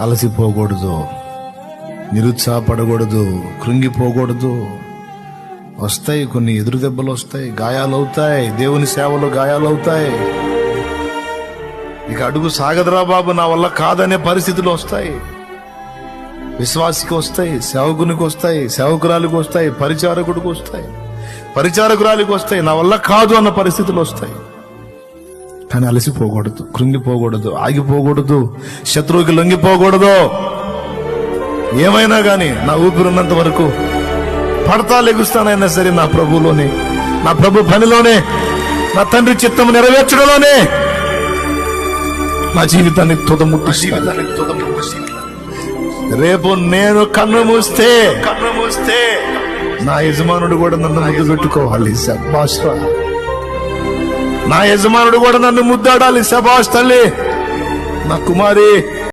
అలసిపోకూడదు, నిరుత్సాహపడకూడదు, కృంగిపోకూడదు. వస్తాయి కొన్ని ఎదురు దెబ్బలు వస్తాయి, గాయాలు అవుతాయి, దేవుని సేవలో గాయాలు అవుతాయి. ఇక అడుగు సాగదురా బాబు, నా వల్ల కాదనే పరిస్థితులు వస్తాయి. విశ్వాసికి వస్తాయి, సేవకునికి వస్తాయి, సేవకురాలికి వస్తాయి, పరిచారకుడికి వస్తాయి, పరిచారకురాలికి వస్తాయి. నా వల్ల కాదు అన్న పరిస్థితులు వస్తాయి. కానీ అలసిపోకూడదు, కృంగిపోకూడదు, ఆగిపోకూడదు, శత్రువుకి లొంగిపోకూడదు. ఏమైనా కానీ నా ఊపిరిన్నంత వరకు పడతా లెగుస్తానైనా సరే నా ప్రభులోనే, నా ప్రభు పనిలోనే, నా తండ్రి చిత్తం నెరవేర్చడంలోనే నా జీవితాన్ని తుదముట్టిస్తాను. రేపు నేను కన్ను మూస్తే నా యజమానుడు కూడా నన్ను ముద్దు పెట్టుకోవాలి. శభాష్ రా, నా యజమానుడు కూడా నన్ను ముద్దాడాలి. శభాష్ తల్లి, నా కుమారి.